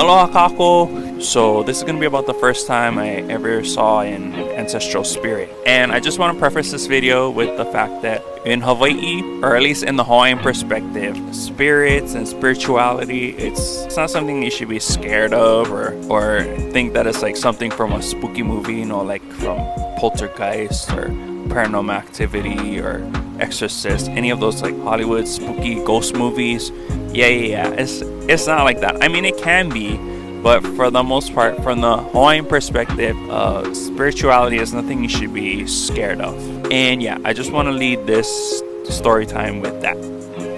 Aloha kako. So this is going to be about the first time I ever saw an ancestral spirit. And I just want to preface this video with the fact that in Hawaii, or at least in the Hawaiian perspective, spirits and spirituality, it's not something you should be scared of or think that it's like something from a spooky movie, you know, like from Poltergeist or Paranormal Activity or Exorcist, any of those like Hollywood spooky ghost movies. Yeah. It's not like that. I mean, it can be, but for the most part, from the Hawaiian perspective, spirituality is nothing you should be scared of. And yeah, I just want to lead this story time with that.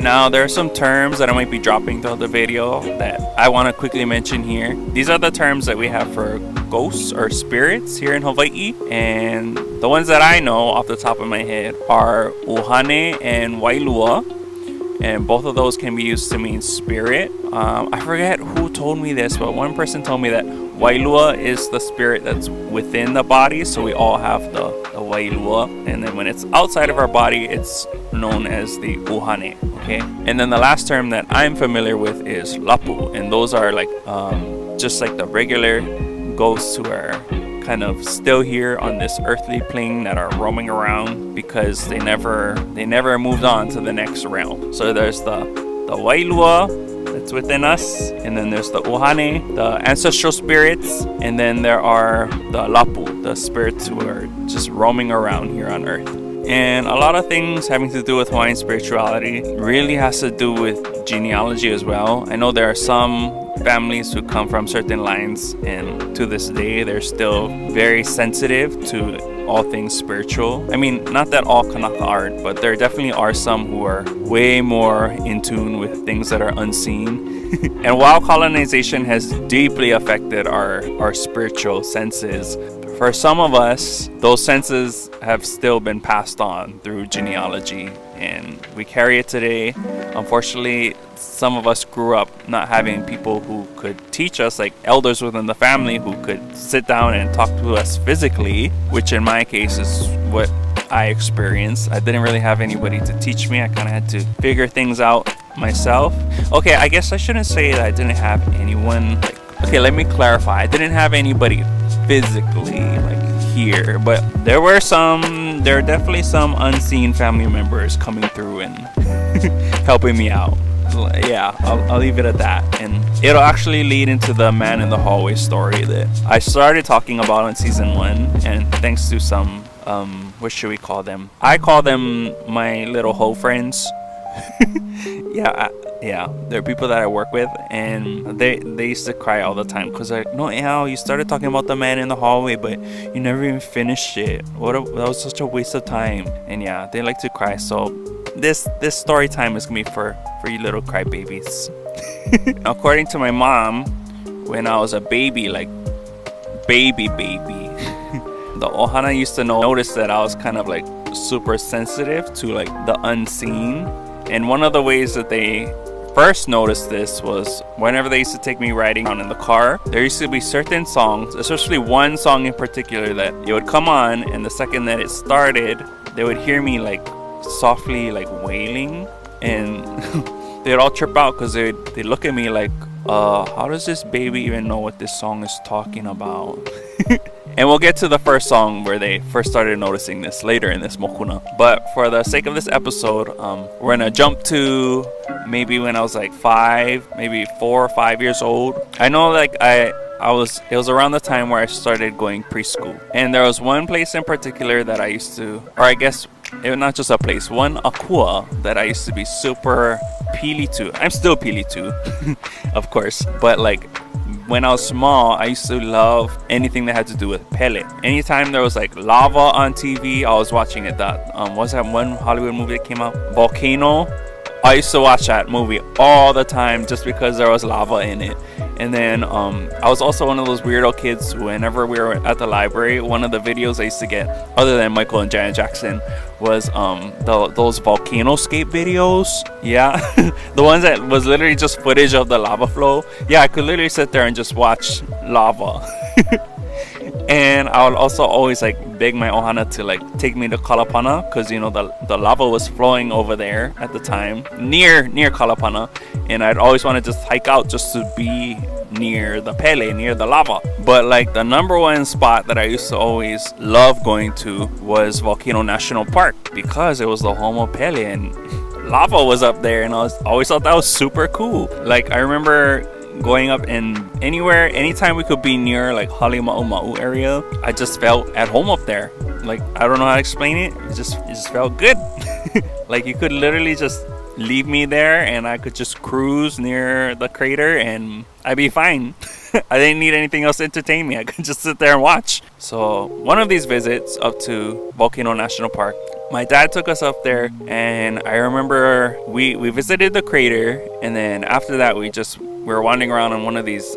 Now, there are some terms that I might be dropping throughout the video that I want to quickly mention here. These are the terms that we have for ghosts or spirits here in Hawaii. And the ones that I know off the top of my head are uhane and wailua. And both of those can be used to mean spirit. I forget who told me this, but one person told me that wailua is the spirit that's within the body. So we all have the wailua. And then when it's outside of our body, it's known as the uhane. Okay. And then the last term that I'm familiar with is lapu. And those are like just like the regular ghosts who are kind of still here on this earthly plane that are roaming around because they never moved on to the next realm. So there's the wailua that's within us, and then there's the uhane, the ancestral spirits, and then there are the lapu, the spirits who are just roaming around here on earth. And a lot of things having to do with Hawaiian spirituality really has to do with genealogy as well. I know there are some families who come from certain lines, and to this day they're still very sensitive to all things spiritual. I mean, not that all Kanaka are, but there definitely are some who are way more in tune with things that are unseen. And while colonization has deeply affected our spiritual senses, for some of us, those senses have still been passed on through genealogy, and we carry it today. Unfortunately, some of us grew up not having people who could teach us, like elders within the family who could sit down and talk to us physically, which in my case is what I experienced. I didn't really have anybody to teach me. I kind of had to figure things out myself. Okay, I guess I shouldn't say that I didn't have anyone. Okay, let me clarify. I didn't have anybody physically like here, but there are definitely some unseen family members coming through and helping me out. Yeah, I'll leave it at that. And it'll actually lead into the man in the hallway story that I started talking about in season 1, and thanks to some what should we call them? I call them my little hoe friends. Yeah, they're people that I work with, and they used to cry all the time because like, no, Al, you started talking about the man in the hallway, but you never even finished it. That was such a waste of time. And yeah, they like to cry. So this story time is gonna be for you little crybabies. According to my mom, when I was a baby, like baby, the ohana used to notice that I was kind of like super sensitive to like the unseen. And one of the ways that they first noticed this was whenever they used to take me riding around in the car, there used to be certain songs, especially one song in particular, that it would come on, and the second that it started, they would hear me like softly like wailing, and they'd all trip out because they'd look at me like, how does this baby even know what this song is talking about? And we'll get to the first song where they first started noticing this later in this Mokuna. But for the sake of this episode, we're gonna jump to maybe when I was like 5, maybe 4 or 5 years old. I know like it was around the time where I started going preschool. And there was one place in particular that I used to, or I guess not just a place, one akua that I used to be super pili to. I'm still pili to, of course, but like when I was small, I used to love anything that had to do with pele. Anytime there was like lava on TV, I was watching it. What was that one Hollywood movie that came out? Volcano. I used to watch that movie all the time just because there was lava in it. And then I was also one of those weirdo kids who, whenever we were at the library, one of the videos I used to get, other than Michael and Janet Jackson, was those volcano scape videos. Yeah, the ones that was literally just footage of the lava flow. Yeah, I could literally sit there and just watch lava. And I would also always like beg my ohana to like take me to Kalapana, because you know the lava was flowing over there at the time near Kalapana, and I'd always want to just hike out just to be near the Pele, near the lava. But like the number one spot that I used to always love going to was Volcano National Park, because it was the home of Pele and lava was up there, and I always thought that was super cool. Like I remember going up, and anytime we could be near like Halima'uma'u area, I just felt at home up there. Like I don't know how to explain it. It just felt good. Like you could literally just leave me there and I could just cruise near the crater and I'd be fine. I didn't need anything else to entertain me. I could just sit there and watch. So one of these visits up to Volcano National Park, my dad took us up there, and I remember we visited the crater, and then after that we were wandering around on one of these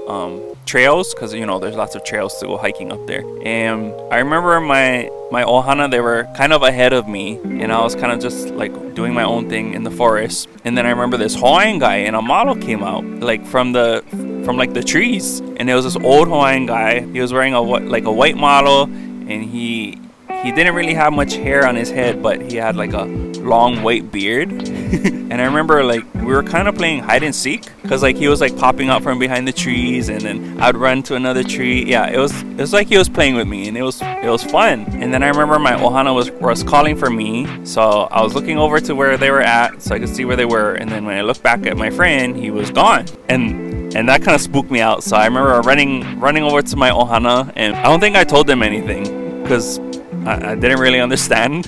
trails, because there's lots of trails to go hiking up there. And I remember my ohana, they were kind of ahead of me, and I was kind of just like doing my own thing in the forest. And then I remember this Hawaiian guy and a model came out like from like the trees, and there was this old Hawaiian guy. He was wearing a white model, and he didn't really have much hair on his head, but he had like a long white beard. And I remember like we were kind of playing hide and seek, because like he was like popping out from behind the trees, and then I'd run to another tree. Yeah, it was like he was playing with me, and it was fun. And then I remember my ohana was calling for me, so I was looking over to where they were at so I could see where they were. And then when I looked back at my friend, he was gone, and that kind of spooked me out. So I remember running over to my ohana, and I don't think I told them anything because I didn't really understand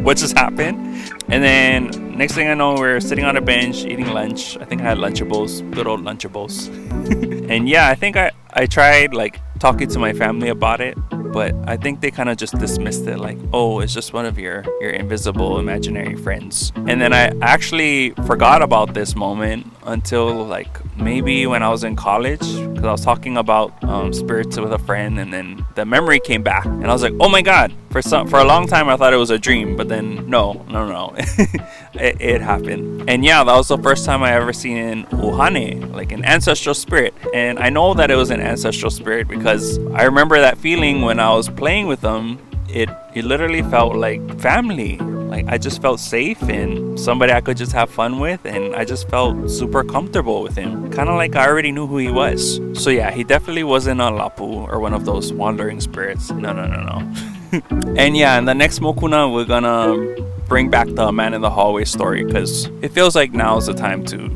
what just happened. And then next thing I know, we're sitting on a bench eating lunch. I think I had Lunchables, good old Lunchables. And yeah, I think I tried like talking to my family about it, but I think they kind of just dismissed it, like, oh, it's just one of your invisible imaginary friends. And then I actually forgot about this moment until like maybe when I was in college, because I was talking about spirits with a friend, and then the memory came back, and I was like, oh my god. For a long time I thought it was a dream, but then no it happened. And yeah, that was the first time I ever seen an uhane, like an ancestral spirit. And I know that it was an ancestral spirit because I remember that feeling when I was playing with them. It literally felt like family. Like I just felt safe and somebody I could just have fun with, and I just felt super comfortable with him, kind of like I already knew who he was. So yeah, he definitely wasn't a lapu or one of those wandering spirits. No. And yeah, in the next Mokuna, we're gonna bring back the man in the hallway story, because it feels like now is the time to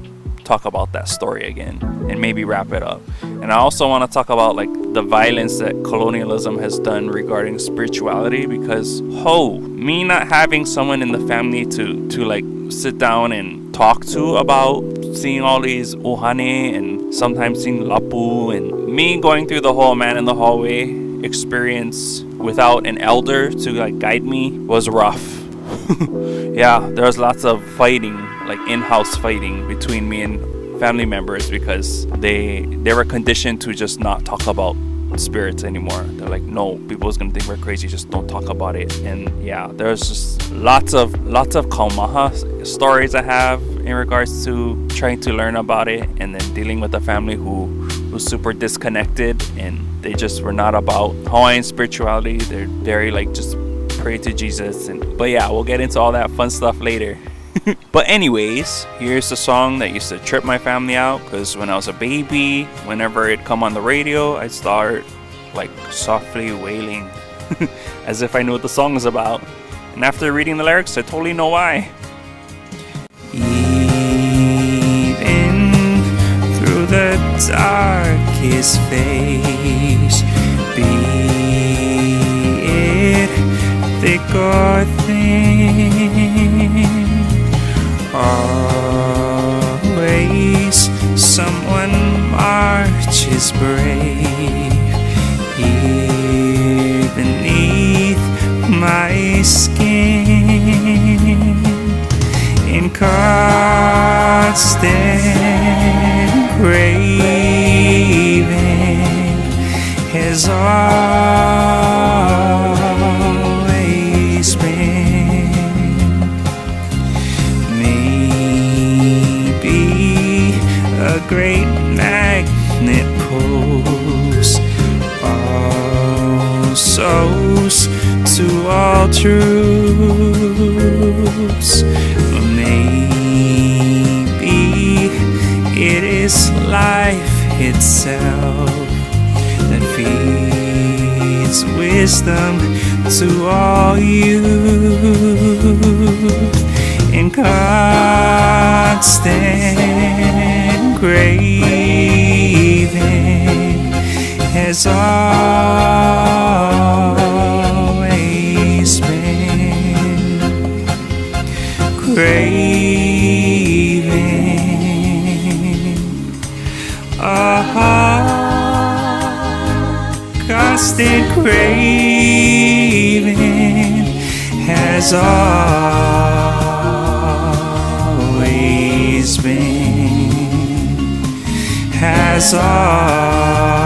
talk about that story again and maybe wrap it up. And I also want to talk about like the violence that colonialism has done regarding spirituality, because me not having someone in the family to like sit down and talk to about seeing all these ohane and sometimes seeing lapu, and me going through the whole man in the hallway experience without an elder to like guide me was rough. Yeah, there was lots of fighting, like in-house fighting between me and family members, because they were conditioned to just not talk about spirits anymore. They're like, no, people's gonna think we're crazy, just don't talk about it. And yeah, there's just lots of kaumaha stories I have in regards to trying to learn about it, and then dealing with a family who was super disconnected, and they just were not about Hawaiian spirituality. They're very like just pray to Jesus. But yeah, we'll get into all that fun stuff later. But anyways, here's the song that used to trip my family out, because when I was a baby, whenever it'd come on the radio, I'd start like softly wailing as if I knew what the song was about. And after reading the lyrics, I totally know why. Even through the darkest phase, be it thick or thin, always someone marches brave here beneath my skin, in constant craving has always been. Maybe a great magnet pulls all souls to all truths. Maybe it is life itself, that feeds wisdom to all youth, in constant craving, has always been craving. Constant craving has always been, has always